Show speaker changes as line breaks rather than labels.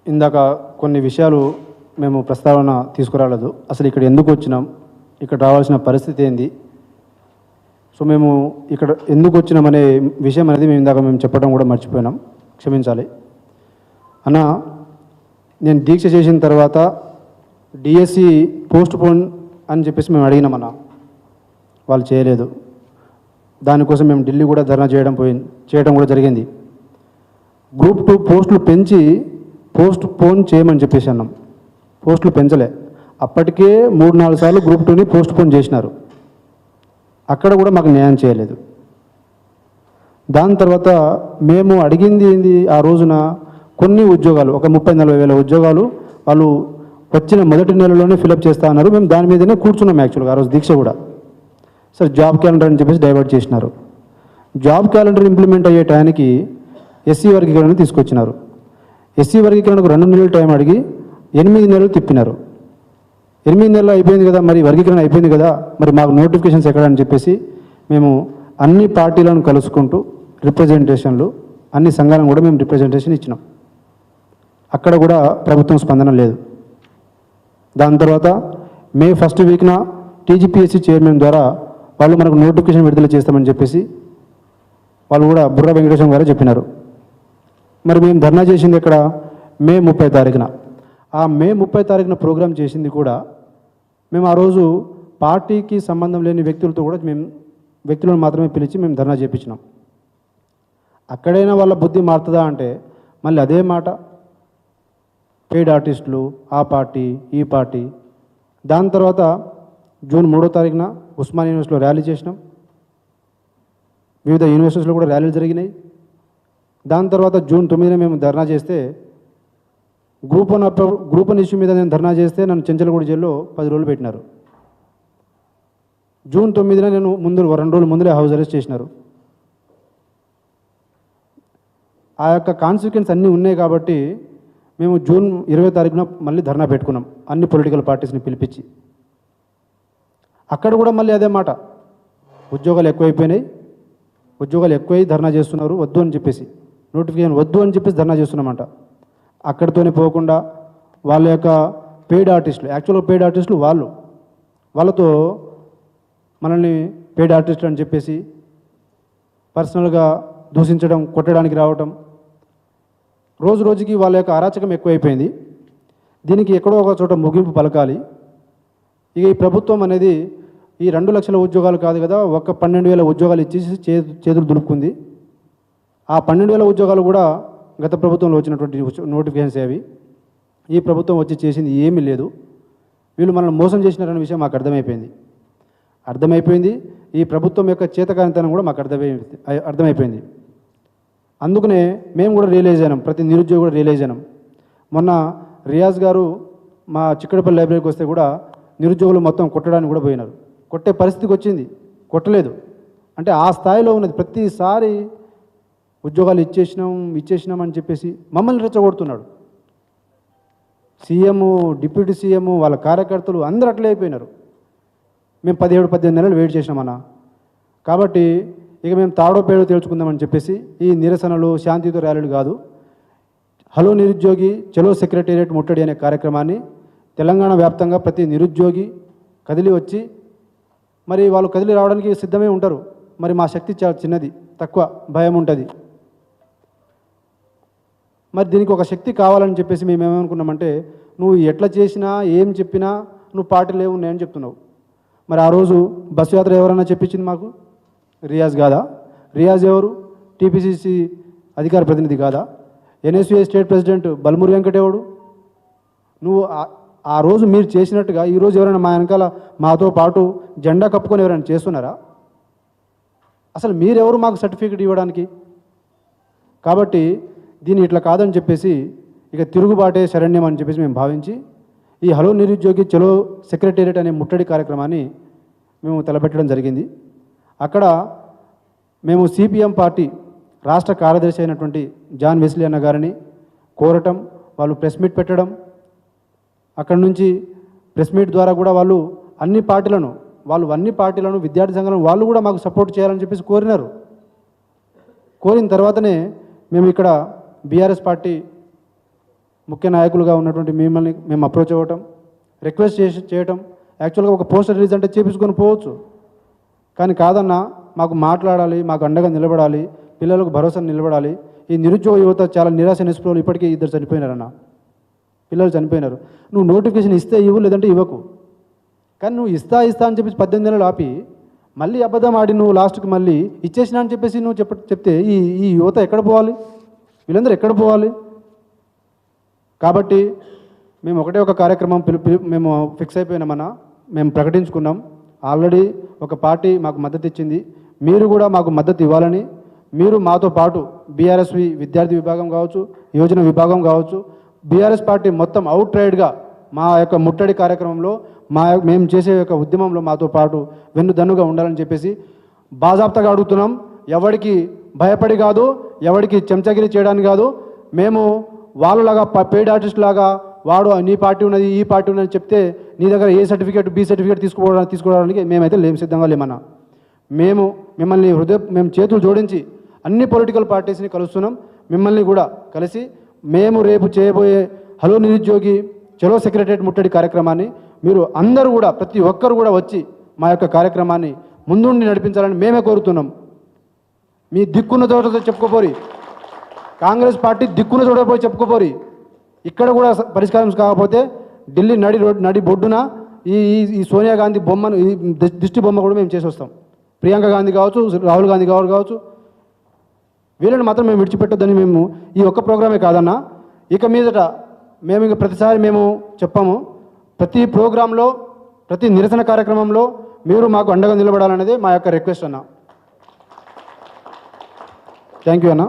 ఇందాక కొన్ని విషయాలు మేము ప్రస్తావన తీసుకురాలేదు. అసలు ఇక్కడ ఎందుకు వచ్చినాం, ఇక్కడ రావాల్సిన పరిస్థితి ఏంది, సో మేము ఇక్కడ ఎందుకు వచ్చినామనే విషయం అనేది మేము చెప్పడం కూడా మర్చిపోయినాం, క్షమించాలి అన్న. నేను దీక్ష చేసిన తర్వాత డిఎస్సి పోస్ట్ పోన్ అని చెప్పేసి మేము అడిగినామన్న, వాళ్ళు చేయలేదు. దానికోసం మేము ఢిల్లీ కూడా ధర్నా చేయడం కూడా జరిగింది. గ్రూప్ 2 పోస్టులు పెంచి పోస్ట్ పోన్ చేయమని చెప్పేసి అన్నాం. పోస్టులు పెంచలే. అప్పటికే 3-4 సార్లు గ్రూప్ 2ని పోస్ట్ పోన్ చేసినారు. అక్కడ కూడా మాకు న్యాయం చేయలేదు. దాని తర్వాత మేము అడిగింది ఏంది, ఆ రోజున కొన్ని ఉద్యోగాలు, ఒక 30-40 వేల ఉద్యోగాలు వాళ్ళు వచ్చిన మొదటి నెలలోనే ఫిలప్ చేస్తా అన్నారు. మేము దాని మీదనే కూర్చున్నాం యాక్చువల్గా ఆ రోజు దీక్ష కూడా. సరే జాబ్ క్యాలెండర్ అని చెప్పేసి డైవర్ట్ చేసినారు. జాబ్ క్యాలెండర్ ఇంప్లిమెంట్ అయ్యే టైంకి ఎస్సీ వర్గీకరణ తీసుకొచ్చినారు. ఎస్సీ వర్గీకరణకు 2 నెలలు టైం అడిగి 8 నెలలు తిప్పినారు. 8 నెలలు అయిపోయింది కదా, మరి వర్గీకరణ అయిపోయింది కదా, మరి మాకు నోటిఫికేషన్స్ ఎక్కడని చెప్పేసి మేము అన్ని పార్టీలను కలుసుకుంటూ రిప్రజెంటేషన్లు, అన్ని సంఘాలను కూడా మేము రిప్రజెంటేషన్ ఇచ్చినాం. అక్కడ కూడా ప్రభుత్వం స్పందన లేదు. దాని తర్వాత మే 1st వీక్న టీజీపీఎస్సీ చైర్మన్ ద్వారా వాళ్ళు మనకు నోటిఫికేషన్ విడుదల చేస్తామని చెప్పేసి వాళ్ళు కూడా బుర్ర వెంకటేశ్వర గారు చెప్పినారు. మరి మేము ధర్నా చేసింది ఇక్కడ మే 30 తారీఖున. ఆ మే 30 తారీఖున ప్రోగ్రాం చేసింది కూడా మేము ఆ రోజు పార్టీకి సంబంధం లేని వ్యక్తులతో కూడా వ్యక్తులను మాత్రమే పిలిచి మేము ధర్నా చేయించినాం. అక్కడైనా వాళ్ళ బుద్ధి మారుతుందా అంటే మళ్ళీ అదే మాట, పెయిడ్ ఆర్టిస్టులు, ఆ పార్టీ ఈ పార్టీ. దాని తర్వాత జూన్ 3వ తారీఖున ఉస్మానియా యూనివర్సిటీలో ర్యాలీ చేసినాం. వివిధ యూనివర్సిటీస్లో కూడా ర్యాలీలు జరిగినాయి. దాని తర్వాత జూన్ 9న మేము ధర్నా చేస్తే గ్రూప్ 1 ఇష్యూ మీద నేను ధర్నా చేస్తే నన్ను చెంచలగూడ జైల్లో 10 రోజులు పెట్టినారు. జూన్ 9న నేను 2 రోజుల ముందులే హౌస్ అరెస్ట్ చేసినారు. ఆ యొక్క కాన్సిక్వెన్స్ అన్నీ ఉన్నాయి కాబట్టి మేము జూన్ 20 తారీఖున మళ్ళీ ధర్నా పెట్టుకున్నాం, అన్ని పొలిటికల్ పార్టీస్ని పిలిపించి. అక్కడ కూడా మళ్ళీ అదే మాట, ఉద్యోగాలు ఎక్కువైపోయినాయి, ఉద్యోగాలు ఎక్కువై ధర్నా చేస్తున్నారు, వద్దు అని చెప్పేసి, నోటిఫికేషన్ వద్దు అని చెప్పేసి ధర్నా చేస్తున్నామంట. అక్కడితోనే పోకుండా వాళ్ళ యొక్క పెయిడ్ ఆర్టిస్టులు, యాక్చువల్గా పెయిడ్ ఆర్టిస్టులు వాళ్ళతో మనల్ని పెయిడ్ ఆర్టిస్టులు అని చెప్పేసి పర్సనల్గా దూషించడం, కొట్టడానికి రావటం, రోజు రోజుకి వాళ్ళ యొక్క అరాచకం ఎక్కువైపోయింది. దీనికి ఎక్కడో ఒక చోట ముగింపు పలకాలి. ఇక ఈ ప్రభుత్వం అనేది ఈ 2 లక్షల ఉద్యోగాలు కాదు కదా, 12,000 ఉద్యోగాలు ఇచ్చేసి చేతులు దులుపుకుంది. ఆ 12,000 ఉద్యోగాలు కూడా గత ప్రభుత్వంలో వచ్చినటువంటి నోటిఫికేషన్స్ అవి. ఈ ప్రభుత్వం వచ్చి చేసింది ఏమీ లేదు. వీళ్ళు మనల్ని మోసం చేసినారనే విషయం మాకు అర్థమైపోయింది. ఈ ప్రభుత్వం యొక్క చేతకానితనం కూడా మాకు అర్థమైపోయింది. అందుకనే మేము కూడా రియలైజ్ అయినాం, ప్రతి నిరుద్యోగి కూడా రియలైజ్ అయినాం. మొన్న రియాజ్ గారు మా చిక్కడపల్లి లైబ్రరీకి వస్తే కూడా నిరుద్యోగులు మొత్తం కొట్టడానికి కూడా పోయినారు. కొట్టే పరిస్థితికి వచ్చింది, కొట్టలేదు అంటే ఆ స్థాయిలో ఉన్నది. ప్రతిసారి ఉద్యోగాలు ఇచ్చేసినాం అని చెప్పేసి మమ్మల్ని రెచ్చగొడుతున్నాడు. సీఎం, డిప్యూటీ సీఎం, వాళ్ళ కార్యకర్తలు అందరూ అట్లే అయిపోయినారు. మేము 17-18 నెలలు వెయిట్ చేసినామన్నా. కాబట్టి ఇక మేము తాడో పేడో తేల్చుకుందామని చెప్పేసి ఈ నిరసనలు, శాంతియుత ర్యాలీలు కాదు, హలో నిరుద్యోగి చలో సెక్రటేరియట్ ముట్టడి అనే కార్యక్రమాన్ని తెలంగాణ వ్యాప్తంగా ప్రతి నిరుద్యోగి కదిలి వచ్చి, మరి వాళ్ళు కదిలి రావడానికి సిద్ధమే ఉంటారు. మరి మా శక్తి చాలా చిన్నది, తక్కువ, భయం ఉంటుంది. మరి దీనికి ఒక శక్తి కావాలని చెప్పేసి మేము ఏమనుకున్నామంటే, నువ్వు ఎట్లా చేసినా ఏం చెప్పినా నువ్వు పార్టీలు ఏమున్నాయని చెప్తున్నావు. మరి ఆ రోజు బస్సు యాత్ర ఎవరన్నా చెప్పించింది మాకు? రియాజ్ కాదా? రియాజ్ ఎవరు? టీపీసీసీ అధికార ప్రతినిధి కాదా? ఎన్ఎస్యుఐ స్టేట్ ప్రెసిడెంట్ బల్మూరి వెంకటేవుడు? నువ్వు ఆ రోజు మీరు చేసినట్టుగా ఈరోజు ఎవరైనా మా వెనకాల మాతో పాటు జెండా కప్పుకొని ఎవరైనా చేస్తున్నారా? అసలు మీరెవరు మాకు సర్టిఫికేట్ ఇవ్వడానికి? కాబట్టి దీన్ని ఇట్లా కాదని చెప్పేసి ఇక తిరుగుబాటే శరణ్యం అని చెప్పేసి మేము భావించి ఈ హలో నిరుద్యోగి చలో సెక్రటేరియట్ అనే ముట్టడి కార్యక్రమాన్ని మేము తలపెట్టడం జరిగింది. అక్కడ మేము సిపిఎం పార్టీ రాష్ట్ర కార్యదర్శి అయినటువంటి జాన్ వెస్లీ అన్న గారిని కోరటం, వాళ్ళు ప్రెస్ మీట్ పెట్టడం, అక్కడి నుంచి ప్రెస్ మీట్ ద్వారా కూడా వాళ్ళు అన్ని పార్టీలను విద్యార్థి సంఘాలను వాళ్ళు కూడా మాకు సపోర్ట్ చేయాలని చెప్పేసి కోరినారు. కోరిన తర్వాతనే మేము ఇక్కడ బీఆర్ఎస్ పార్టీ ముఖ్య నాయకులుగా ఉన్నటువంటి మిమ్మల్ని మేము అప్రోచ్ అవ్వటం, రిక్వెస్ట్ చేయటం, యాక్చువల్గా ఒక పోస్టర్ రిలీజ్ అంటే చేపించుకొని పోవచ్చు. కానీ కాదన్నా, మాకు మాట్లాడాలి, మాకు అండగా నిలబడాలి, పిల్లలకు భరోసా నిలబడాలి. ఈ నిరుద్యోగ యువత చాలా నిరాశ నిస్పృహలు, ఇప్పటికీ 2 చనిపోయినారన్న, పిల్లలు చనిపోయినారు. నువ్వు నోటిఫికేషన్ ఇస్తే ఇవ్వు, లేదంటే ఇవ్వకు. కానీ నువ్వు ఇస్తా అని చెప్పేసి 18 నెలలు ఆపి మళ్ళీ అబద్ధం ఆడి నువ్వు లాస్ట్కి మళ్ళీ ఇచ్చేసినా అని చెప్పేసి నువ్వు చెప్తే ఈ యువత ఎక్కడ పోవాలి? వీళ్ళందరూ ఎక్కడ పోవాలి? కాబట్టి మేము ఒకటే ఒక కార్యక్రమం మేము ఫిక్స్ అయిపోయినామన్నా, మేము ప్రకటించుకున్నాం. ఆల్రెడీ ఒక పార్టీ మాకు మద్దతు ఇచ్చింది. మీరు కూడా మాకు మద్దతు ఇవ్వాలని, మీరు మాతో పాటు బీఆర్ఎస్వి విద్యార్థి విభాగం కావచ్చు, యోజన విభాగం కావచ్చు, బీఆర్ఎస్ పార్టీ మొత్తం అవుట్ రైడ్గా మా యొక్క ముట్టడి కార్యక్రమంలో మేము చేసే యొక్క ఉద్యమంలో మాతో పాటు వెన్నుదన్నుగా ఉండాలని చెప్పేసి బాజాప్తగా అడుగుతున్నాం. ఎవరికి భయపడి కాదు, ఎవరికి చెంచగిరి చేయడానికి కాదు. మేము వాళ్ళలాగా పెయిడ్ ఆర్టిస్ట్ లాగా వాడు నీ పార్టీ ఉన్నది, ఈ పార్టీ ఉన్నది చెప్తే నీ దగ్గర ఏ సర్టిఫికేట్, బి సర్టిఫికేట్ తీసుకోవడానికి మేమైతే సిద్ధంగా లేమన్నా. మేము చేతులు జోడించి అన్ని పొలిటికల్ పార్టీస్ని కలుస్తున్నాం. మిమ్మల్ని కూడా కలిసి మేము రేపు చేయబోయే హలో నిరుద్యోగి చలో సెక్రటరియట్ ముట్టడి కార్యక్రమాన్ని మీరు అందరూ కూడా, ప్రతి ఒక్కరు కూడా వచ్చి మా యొక్క కార్యక్రమాన్ని ముందుండి నడిపించాలని మేమే కోరుతున్నాం. మీ దిక్కున్న చోట చెప్పుకోపోరి, కాంగ్రెస్ పార్టీ దిక్కున్న చోట పోయి చెప్పుకోపోరి. ఇక్కడ కూడా పరిష్కారం కాకపోతే ఢిల్లీ నడి బొడ్డున ఈ సోనియా గాంధీ బొమ్మను, ఈ దిష్టి బొమ్మ కూడా మేము చేసి వస్తాం. ప్రియాంక గాంధీ కావచ్చు, రాహుల్ గాంధీ కావచ్చు, వీళ్ళని మాత్రం మేము విడిచిపెట్టొద్దని మేము ఈ ఒక్క ప్రోగ్రామే కాదన్నా, ఇక మీదట మేము ఇక ప్రతిసారి మేము చెప్పాము, ప్రతి ప్రోగ్రాంలో, ప్రతి నిరసన కార్యక్రమంలో మీరు మాకు అండగా నిలబడాలనేది మా యొక్క రిక్వెస్ట్ అన్న. థ్యాంక్ యూ అన్న.